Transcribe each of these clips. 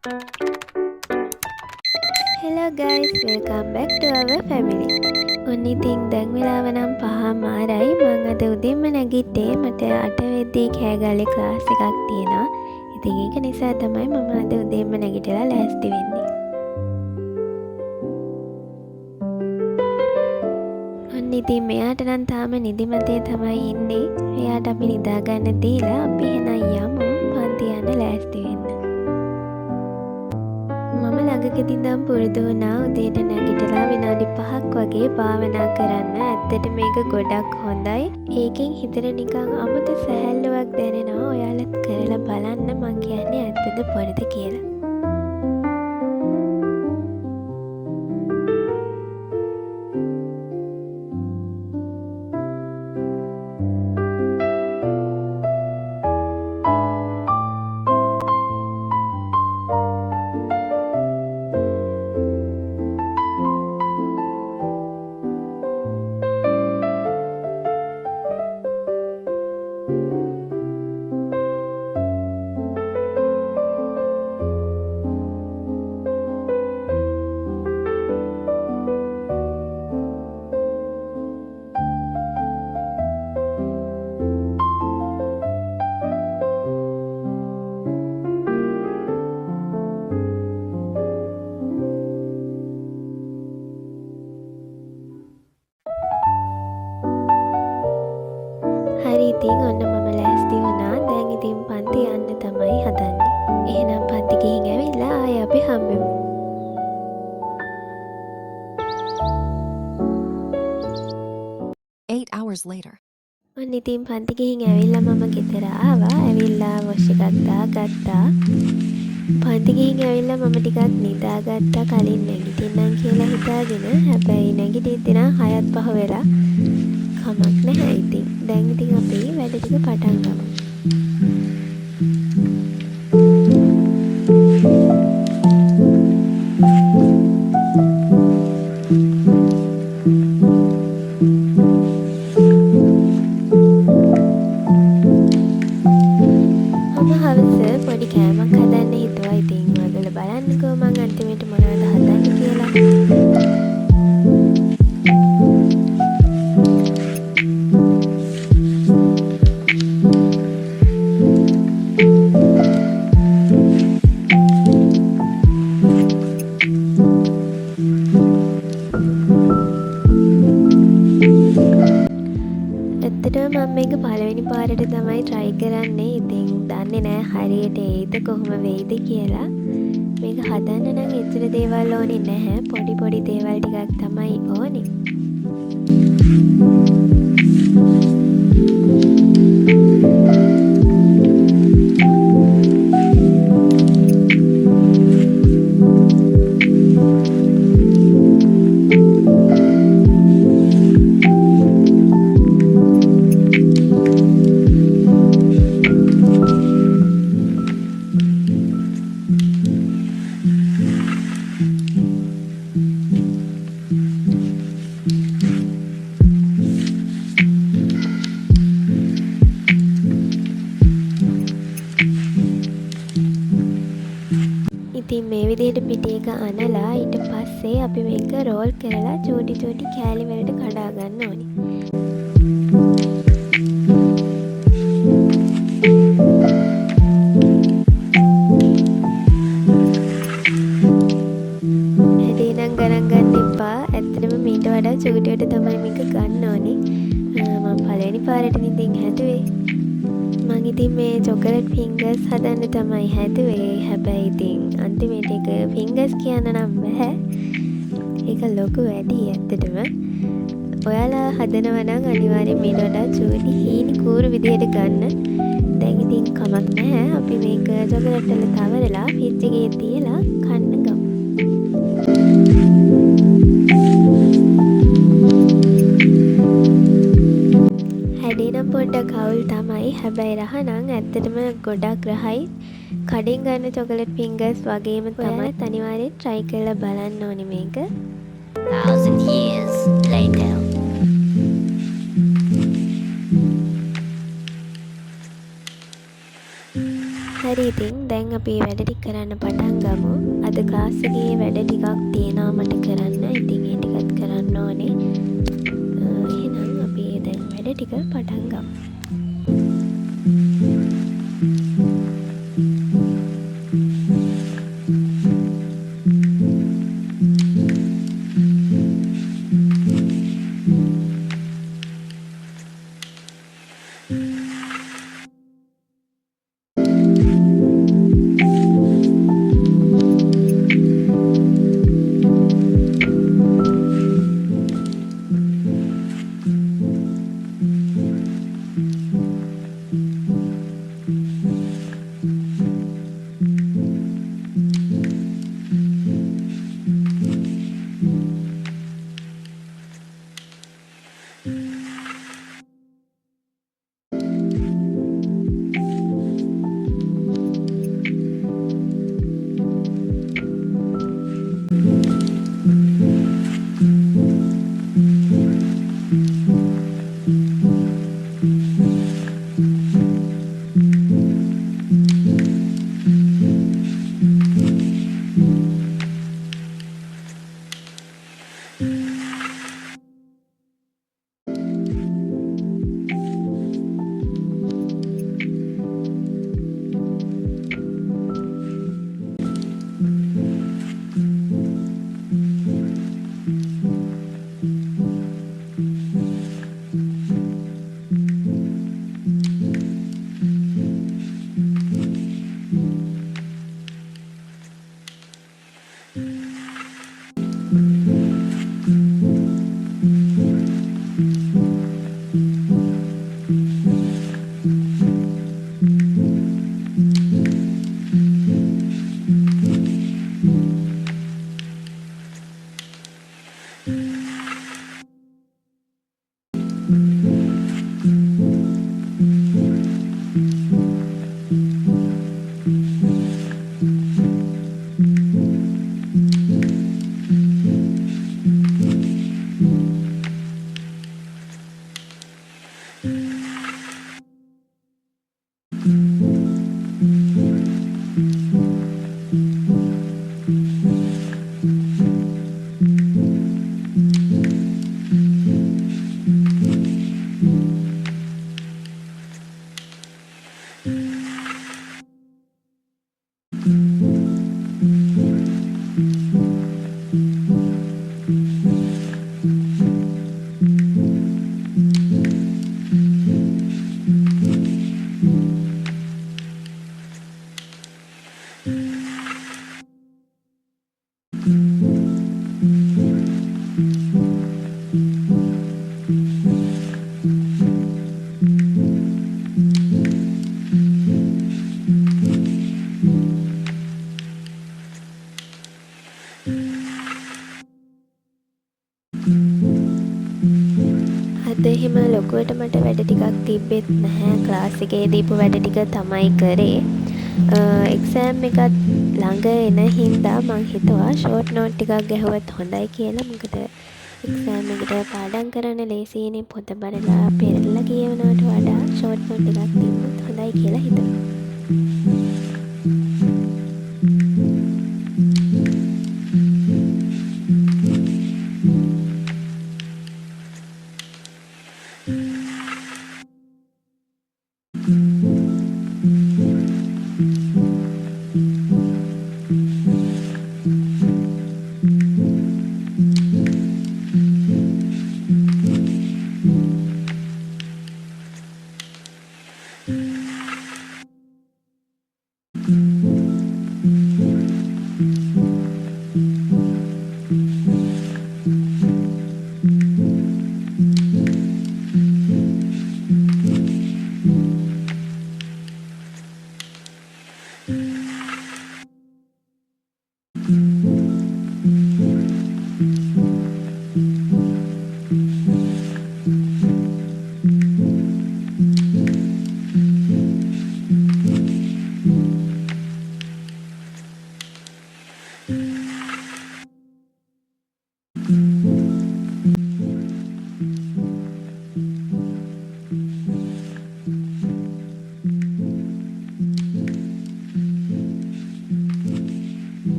Hello guys, welcome back to our family. ඔන්න ඉතින් දැන් වෙලාව නම් 5:00මාරයි. මං අද උදේම නැගිට්ටේ. මට 8 වෙද්දී කෑගල්ලේ ක්ලාස් එකක් තියෙනවා. ඉතින් ඒක නිසා තමයි මම අද උදේම නැගිටලා ලෑස්ති වෙන්නේ. ඔන්න ඉතින් මෙයාට නම් තාම නිදිමතේ තමයි ඉන්නේ. එයාට අපි නිදා ගන්න දීලා අපි එහෙනම් යමු පන්ති යන්න ලෑස්ති වෙන්න. මම ළඟකදී ඉඳන් පුරුදු වුණා උදේට නැගිටලා විනාඩි 5ක් වගේ භාවනා කරන්න. ඇත්තට මේක ගොඩක් හොඳයි. ඒකෙන් හිතට නිකන් අමුතු සැහැල්ලුවක් දැනෙනවා. ඔයාලත් කරලා බලන්න. මං කියන්නේ ඇත්තද පොඩද කියලා. හරි ඉතින් ඔන්න මම ලෑස්ති වුණා. දැන් ඉතින් පන්ති යන්න තමයි හදන්නේ. එහෙනම් පන්ති ගිහින් ඇවිල්ලා ආයෙ අපි හම්බෙමු. 8 hours later. ඔන්න ඉතින් පන්ති ගිහින් ඇවිල්ලා මම ගෙදර ආවා. ඇවිල්ලා වොෂ් එකක් දාගත්තා. පන්ති ගිහින් ඇවිල්ලා මම ටිකක් නිදාගත්තා කලින් නැගිටින්නම් කියලා හිතාගෙන. හැබැයි නැගිටිද්දි නම් 6:05 වෙලා. කමක් නැහැ ඉතින්. දැන් ඉතින් අපි වැඩ ටික පටන් ගමු. මම හවස පොඩි කෑමක් හදන්න හිතුවා. ඉතින් ඔයගොල්ලෝ බලන්නකෝ මං අන්තිමට මොනවද හදන්නේ කියලා. ඇත්තටම මම මේක පළවෙනි පාරට තමයි try කරන්නේ. ඉතින් දන්නේ නැහැ හරියට ඒද කොහොම වෙයිද කියලා. මේක හදන්න නම් එච්චර දේවල් ඕනේ නැහැ. පොඩි පොඩි දේවල් ටිකක් තමයි ඕනේ. ඉතින් මේ විදිහට පිටි එක අනලා ඊට පස්සේ අපි මේක රෝල් කරලා චූටි චූටි කෑලි වලට කඩා ගන්න ඕනේ. හැදී නම් ගණන් ගන්න එපා. ඇත්තටම මීට වඩා චූටියට තමයි මේක ගන්න ඕනේ. මම පළවෙනි පාරට ඉතින් හැදුවේ. මං ඉතින් මේ චොකලට් ෆින්ගර්ස් හදන්න තමයි හැදුවේ. හැබැයි ඉතින් අන්තිමට ඒක ෆින්ගර්ස් කියන්න නම් බෑ. ඒක ලොකු වැඩි ඇත්තටම. ඔයාලා හදනවා නම් අනිවාර්යෙන් මීට වඩා චූටි හීනි කූරු විදිහට ගන්න. දැන් ඉතින් කමක් නැහැ. අපි මේක චොකලට් වල තවරලා ෆ්‍රිජ් එකේ තියලා කන්න ගමු. හැඩේ නම් පොඩ්ඩක් අවුල් තමයි. හැබැයි රහ නම් ඇත්තටම ගොඩක් රහයි. කඩෙන් ගන්න චොකලට් ෆින්ගර්ස් වගේම තමයි. අනිවාර්යෙන් try කරලා බලන්න ඕනේ මේක. 1,000 years later. හරි ඉතින් දැන් අපි වැඩ ටික කරන්න පටන් ගමු. අද ක්ලාස් එකේ වැඩ ටිකක් තියෙනවා මට කරන්න. ඉතින් ඒ ටිකත් කරන්න ඕනේ. එහෙනම් අපි දැන් වැඩ ටික පටන් ගමු. අද එහෙම ලොකුවට මට වැඩ ටිකක් තිබ්බෙත් නැහැ. ක්ලාස් එකේ දීපු වැඩ ටික තමයි කරේ. එක්සෑම් එකත් ළඟ එන හින්දා මං හිතුවා ෂෝට් නෝට් ටිකක් ගැහුවත් හොඳයි කියලා. මොකද එක්සෑම් එකට පාඩම් කරන්න ලේසියිනේ. පොත බලලා පෙරලා කියවනවට වඩා ෂෝට් නෝට් ටිකක් තිබ්බොත් හොඳයි කියලා හිතුවා.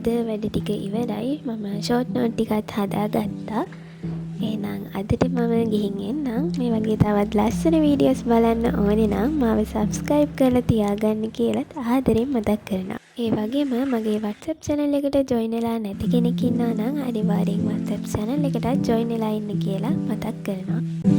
අද වැඩ ටික ඉවරයි. මම ෂෝට් නෝට් ටිකත් හදාගත්තා. එහෙනම් අදට මම ගිහින් එන්නම්. මේ වගේ තවත් ලස්සන වීඩියෝස් බලන්න ඕනේ නම් මාව subscribe කරලා තියාගන්න කියලා ආදරෙන් මතක් කරනවා. ඒ වගේම මගේ WhatsApp channel එකට join වෙලා නැති කෙනෙක් ඉන්නවා නම් අනිවාර්යෙන් WhatsApp channel එකටත් join වෙලා ඉන්න කියලා මතක් කරනවා.